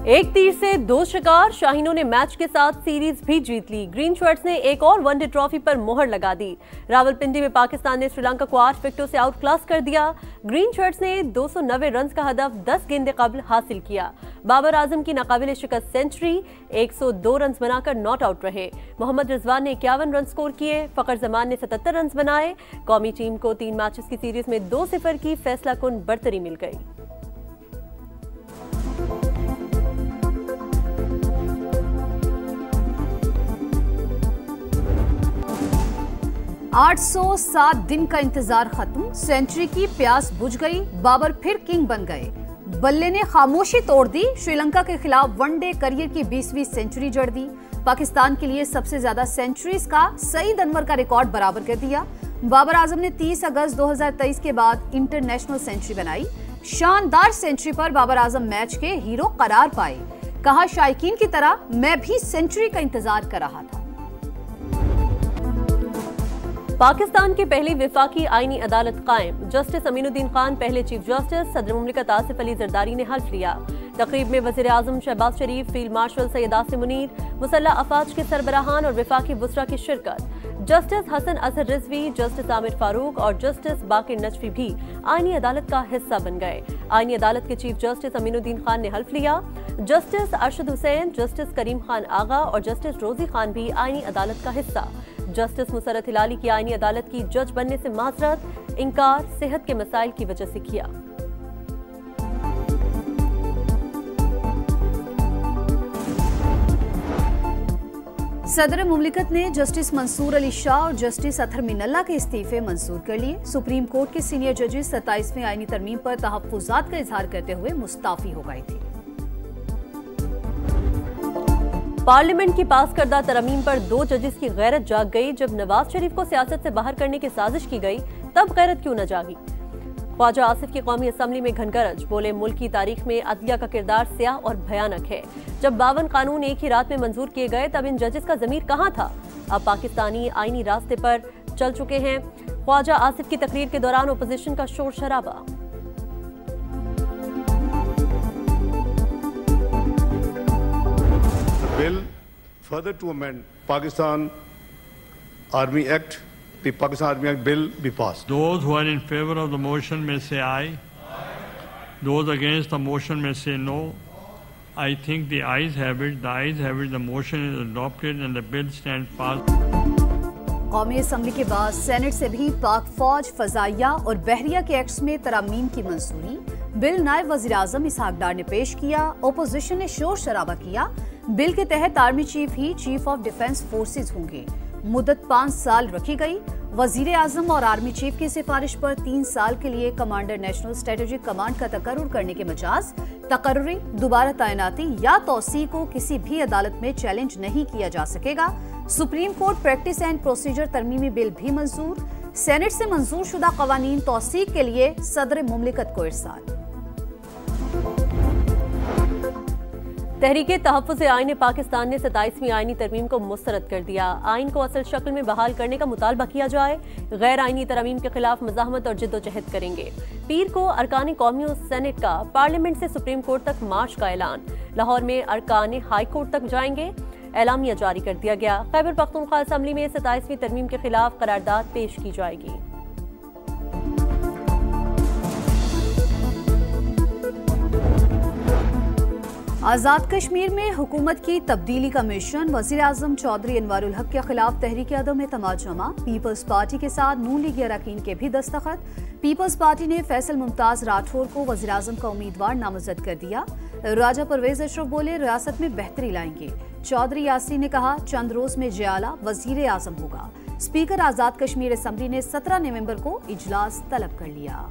एक तीर से दो शिकार, शाहीनों ने मैच के साथ सीरीज भी जीत ली। ग्रीन शर्ट्स ने एक और वनडे ट्रॉफी पर मोहर लगा दी। रावलपिंडी में पाकिस्तान ने श्रीलंका को 8 विकेटों से आउट क्लास कर दिया। ग्रीन शर्ट्स ने 290 रन का हदफ 10 गेंदे कबल हासिल किया। बाबर आजम की नाकाबिले शिकस्त सेंचुरी, 102 रन बनाकर नॉट आउट रहे। मोहम्मद रिजवान ने 51 रन स्कोर किए। फखर जमान ने 77 रन बनाए। कौमी टीम को 3 मैचेस की सीरीज में 2-0 की फैसला कुन बढ़तरी मिल गई। आठ 807 दिन का इंतजार खत्म, सेंचुरी की प्यास बुझ गई। बाबर फिर किंग बन गए। बल्ले ने खामोशी तोड़ दी। श्रीलंका के खिलाफ वनडे करियर की 20वीं सेंचुरी जड़ दी। पाकिस्तान के लिए सबसे ज्यादा सेंचुरीज का सईद अनवर का रिकॉर्ड बराबर कर दिया। बाबर आजम ने 30 अगस्त 2023 के बाद इंटरनेशनल सेंचुरी बनाई। शानदार सेंचुरी पर बाबर आजम मैच के हीरो करार पाए। कहा, शायकीन की तरह मैं भी सेंचुरी का इंतजार कर रहा था। पाकिस्तान की पहली विफाकी आईनी अदालत कायम। जस्टिस अमीनुद्दीन खान पहले चीफ जस्टिस। सदर मुमलिकत आसिफ अली जरदारी ने हल्फ लिया। तकरीब में वज़ीर आज़म शहबाज शरीफ, फील्ड मार्शल सैयद आसिम मुनीर, मुसल्लह अफवाज के सरबराहान और विफाकी वुज़रा की शिरकत। जस्टिस हसन अजहर रिजवी, जस्टिस आमिर फारूक और जस्टिस बाकिर नजफी भी आईनी अदालत का हिस्सा बन गए। आईनी अदालत के चीफ जस्टिस अमीनुद्दीन खान ने हल्फ लिया। जस्टिस अरशद हुसैन, जस्टिस करीम खान आगा और जस्टिस रोजी खान भी आईनी अदालत का हिस्सा। जस्टिस मुसरत हिलाली की आईनी अदालत की जज बनने से माजरत, इनकार सेहत के मसाइल की वजह से किया। सदर मुमलिकत ने जस्टिस मंसूर अली शाह और जस्टिस अतहर मिनल्ला के इस्तीफे मंजूर कर लिए। सुप्रीम कोर्ट के सीनियर जजेस 27वें आईनी तरमीम पर तहफ्फुज़ात का इजहार करते हुए मुस्ताफी हो गए थे। पार्लियामेंट की पास करदा तरमीम पर 2 जजेस की गैरत जाग गई। जब नवाज शरीफ को सियासत से बाहर करने की साजिश की गई, तब गैरत क्यों न जागी। ख्वाजा आसिफ की कौमी असम्बली में घनगरज, बोले मुल्क की तारीख में अदलिया का किरदार स्याह और भयानक है। जब 52 कानून एक ही रात में मंजूर किए गए, तब इन जजेस का ज़मीर कहाँ था। अब पाकिस्तानी आईनी रास्ते पर चल चुके हैं। ख्वाजा आसिफ की तकरीर के दौरान ओपोजिशन का शोर शराबा। Bill further to amend Pakistan Army Act, the Pakistan Army Act bill be passed. Those who are in favor of the motion may say aye. Those against the motion may say no. I think the ayes have it. The ayes have it. The motion is adopted and the bill stands passed. कौमी assembly के बाद senate से भी पाक फौज, फजाइया और बहरिया के acts में तरामीम की मंजूरी। बिल नायब वज़ीर आज़म इसहाक डार ने पेश किया। ओपोजिशन ने शोर शराबा किया। बिल के तहत army chief he chief of defence forces होंगे। मुद्दत 5 साल रखी गई। वजीर आजम और आर्मी चीफ की सिफारिश पर 3 साल के लिए कमांडर नेशनल स्ट्रेटेजिक कमांड का तकर्रुर करने के मजाज, तकर्रुरी, दोबारा तैनाती या तौसी को किसी भी अदालत में चैलेंज नहीं किया जा सकेगा। Supreme court practice and procedure तरमीमी बिल भी मंजूर। सेनेट से मंजूर शुदा कवानीन तौसीक के लिए सदर मुमलिकत को इरसाल। तहरीके तहफ़्फ़ुज़ आईन पाकिस्तान ने 27वीं आईनी तरमीम को मुस्तरद कर दिया। आइन को असल शक्ल में बहाल करने का मुतालबा किया जाए। गैर आईनी तरमीम के खिलाफ मज़ाहमत और जिद्दोजहद करेंगे। पीर को अरकान कौमी और सेनेट का पार्लियामेंट से सुप्रीम कोर्ट तक मार्च का ऐलान। लाहौर में अरकान हाई कोर्ट तक जाएंगे। एलामिया जारी कर दिया गया। खैबर पख्तूनख्वा असम्बली में 27वीं तरमीम के खिलाफ करारदाद पेश की जाएगी। आजाद कश्मीर में हुकूमत की तब्दीली का मिशन। वज़ीर आज़म चौधरी अनवारुल हक के खिलाफ तहरीक अदम एतमाद जमा। पीपल्स पार्टी के साथ नून लीग अरकान के भी दस्तखत। पीपल्स पार्टी ने फैसल मुमताज राठौर को वज़ीर आज़म का उम्मीदवार नामजद कर दिया। राजा परवेज अशरफ बोले, रियासत में बेहतरी लाएंगे। चौधरी यासीन ने कहा, चंद रोज में जियाला वज़ीर आज़म होगा। स्पीकर आजाद कश्मीर असम्बली ने 17 नवंबर को इजलास तलब कर लिया।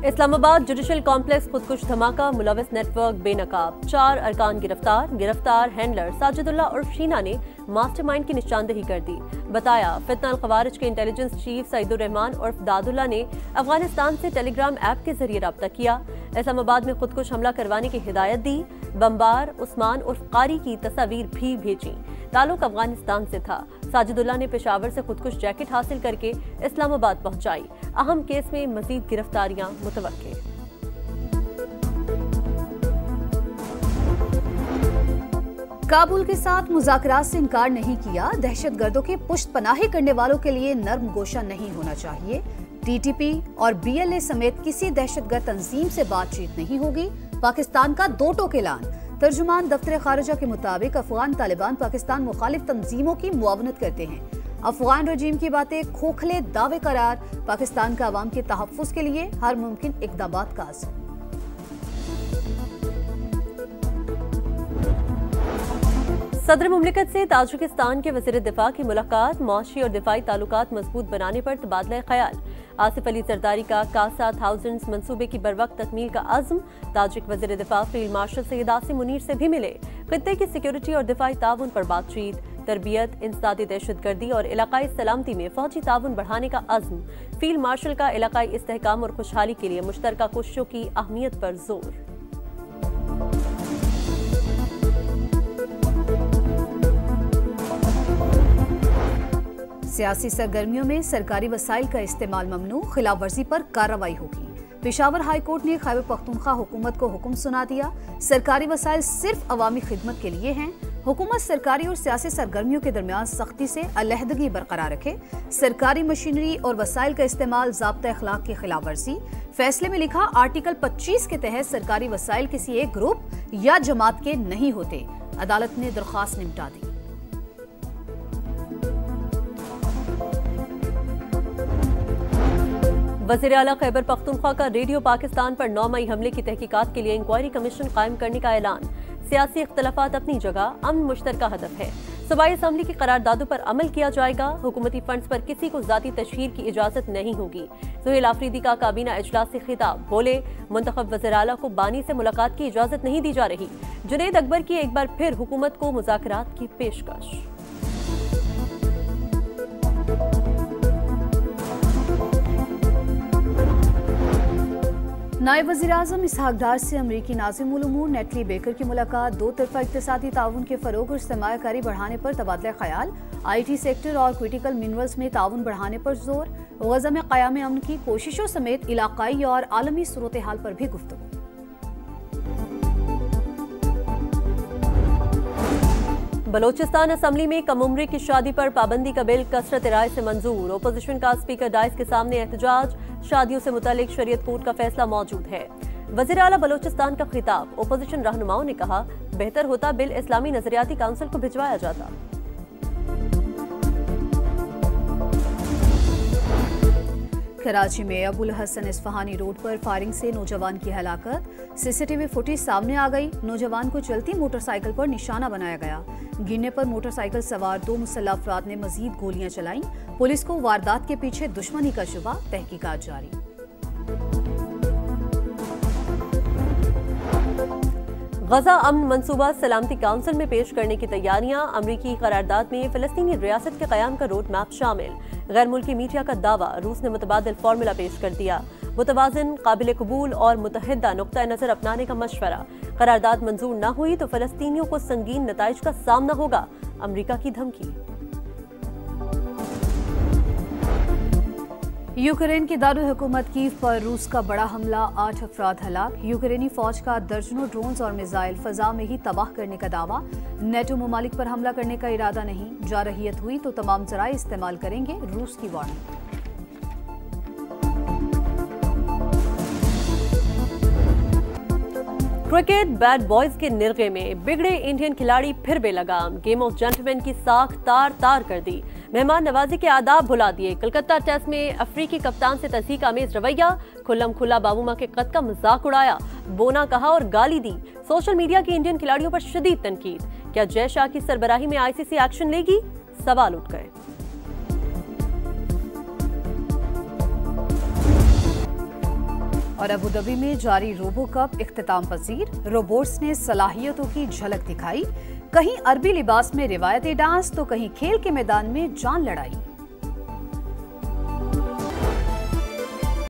इस्लामाबाद जुडिशल कॉम्प्लेक्स खुदकुश धमाका, मुलविस नेटवर्क बेनकाब। 4 अरकान गिरफ्तार हैंडलर साजिदुल्लाह और शीना ने मास्टरमाइंड की निशानदेही कर दी। बताया, फितना अल खवारिज के इंटेलिजेंस चीफ सईदुर रहमान उर्फ दादुल्ला ने अफगानिस्तान से टेलीग्राम ऐप के जरिए रब्ता किया। इस्लामाबाद में खुदकुश हमला करवाने की हिदायत दी। बम्बार उस्मान उर्फ कारी की तस्वीर भी भेजी। ताल्लुक अफगानिस्तान से था। साजिदुल्लाह ने पेशावर से खुदकुश जैकेट हासिल करके इस्लामाबाद पहुंचाई। अहम केस में मजीद गिरफ्तारियां मुतवक्के। काबुल के साथ मुज़ाकरात से इनकार नहीं किया। दहशतगर्दों की पुश्त पनाही करने वालों के लिए नर्म गोशा नहीं होना चाहिए। टीटीपी और बीएलए समेत किसी दहशतगर्द तंजीम से बातचीत नहीं होगी। पाकिस्तान का दो टोक ऐलान। तर्जुमान दफ्तर खारिजा के मुताबिक अफगान तालिबान पाकिस्तान मुखालिफ तंजीमों की मुआवनत करते हैं। अफगान रजीम की बातें खोखले दावे करार। पाकिस्तान का अवाम के तहफ़्फ़ुज़ के लिए हर मुमकिन इक़दामात का अज़्म। सदर मुमलिकत से ताजिकिस्तान के वज़ीर दिफा की मुलाकात। मौशी और दिफाई ताल्लुकात मजबूत बनाने पर तबादला ख्याल। आसिफ अली जरदारी का कासा थाउजेंड्स मंसूबे की बरवक्त तकमील का अज़्म। ताजिक वज़ीर दिफा फील्ड मार्शल सैयद आसिम मुनीर से भी मिले। खित्ते की सिक्योरिटी और दिफाई ताउन पर बातचीत। तरबियत, इंसदादी दहशतगर्दी और इलाकाई सलामती में फौजी ताउन बढ़ाने का अज़्म। फील्ड मार्शल का इलाकाई इस्तेहकाम और खुशहाली के लिए मुश्तरका कोशिशों की अहमियत पर जोर। सियासी सरगर्मियों में सरकारी वसाइल का इस्तेमाल ममनू। खिलाफ वर्जी पर कार्रवाई होगी। पेशावर हाई कोर्ट ने खैबर पख्तूनख्वा हुकूमत को हुक्म सुना दिया। सरकारी वसाइल सिर्फ अवामी खिदमत के लिए हैं। हुकूमत सरकारी और सियासी सरगर्मियों के दरमियान सख्ती से अलहदगी बरकरार रखे। सरकारी मशीनरी और वसाइल का इस्तेमाल ज़ाब्ता अखलाक की खिलाफ वर्जी। फैसले में लिखा, आर्टिकल 25 के तहत सरकारी वसाइल किसी एक ग्रुप या जमात के नहीं होते। अदालत ने दरख्वास्त निपटा दी। वज़ीर आला खैबर पख्तूनख्वा का रेडियो पाकिस्तान पर 9 मई हमले की तहकीकात के लिए इंक्वायरी कमीशन कायम करने का ऐलान। सियासी इख्तलाफात अपनी जगह, अमन मुश्तरका हदफ है। सूबाई असम्बली की करारदादों पर अमल किया जाएगा। हुकूमती फंड्स पर किसी को जाती तशहीर की इजाजत नहीं होगी। सुहेल आफरीदी का काबीना इजलास से खिताब। बोले, मुंतखब वज़ीर आला को बानी से मुलाकात की इजाजत नहीं दी जा रही। जुनैद अकबर की एक बार फिर हुकूमत को मुज़ाकरात की पेशकश। नायब वज़ीर-ए-आज़म इसहाक डार से अमरीकी नाज़िम उल उमूर नेटली बेकर की मुलाकात। दो तरफा इक़्तिसादी ताउन के फ़रोग़ और सरमायाकारी बढ़ाने पर तबादला ख्याल। IT सेक्टर और क्रिटिकल मिनरल्स में ताउन बढ़ाने पर जोर। गज़ा में क़याम अमन की कोशिशों समेत इलाक़ाई और आलमी सूरत हाल पर भी गुफ्तगू। बलोचिस्तान असम्बली में कम उम्री की शादी पर पाबंदी का बिल कसरत राय से मंजूर। ओपोजिशन का स्पीकर डाइस के सामने एहतजाज। शादियों से मुतालिक शरीयत कोर्ट का फैसला मौजूद है। वज़ीर आला बलोचिस्तान का खिताब। ओपोजिशन रहनुमाओं ने कहा, बेहतर होता बिल इस्लामी नजरियाती काउंसिल को भिजवाया जाता। कराची में अबुल हसन इस्फहानी रोड पर फायरिंग से नौजवान की हलाकत। CCTV फुटेज सामने आ गई। नौजवान को चलती मोटरसाइकिल पर निशाना बनाया गया। गिरने पर मोटरसाइकिल सवार 2 मुसल्लह अफराद ने मजीद गोलियां चलाईं। पुलिस को वारदात के पीछे दुश्मनी का शुबा। तहकीकात जारी। गजा अमन मंसूबा सलामती काउंसिल में पेश करने की तैयारियां। अमरीकी करारदाद में फ़लस्तीनी रियासत के क़याम का रोड मैप शामिल। गैर मुल्की मीडिया का दावा, रूस ने मुतबादिल फार्मूला पेश कर दिया। मुतवाज़िन, काबिल कबूल और मुतहदा नुक्ता नज़र अपनाने का मशवरा। करारदाद मंजूर न हुई तो फ़लस्तीनियों को संगीन नताइज का सामना होगा। अमरीका की धमकी। यूक्रेन की दारुल हुकूमत कीव पर रूस का बड़ा हमला। 8 अफराद हलाक। यूक्रेनी फौज का दर्जनों ड्रोन्स और मिसाइल फजा में ही तबाह करने का दावा। नेटो ममालिक पर हमला करने का इरादा नहीं। जारहियत हुई तो तमाम जराए इस्तेमाल करेंगे। रूस की वार्निंग। क्रिकेट बैड बॉयज के निर्गे में बिगड़े इंडियन खिलाड़ी फिर बेलगाम। गेम ऑफ जेंटलमैन की साख तार तार कर दी। मेहमान नवाजी के आदाब भुला दिए। कलकत्ता टेस्ट में अफ्रीकी कप्तान से तस्दीक आमेज रवैया। खुल्लम खुल्ला बाबूमा के कद का मजाक उड़ाया। बोना कहा और गाली दी। सोशल मीडिया की इंडियन खिलाड़ियों पर शदीद तनकीद। क्या जय शाह की सरबराही में ICC एक्शन लेगी? सवाल उठ गए। और अबू धाबी में जारी रोबो कप इख्तिताम पजीर। रोबोट्स ने सलाहियतों की झलक दिखाई। कहीं अरबी लिबास में रिवायती डांस तो कहीं खेल के मैदान में जान लड़ाई।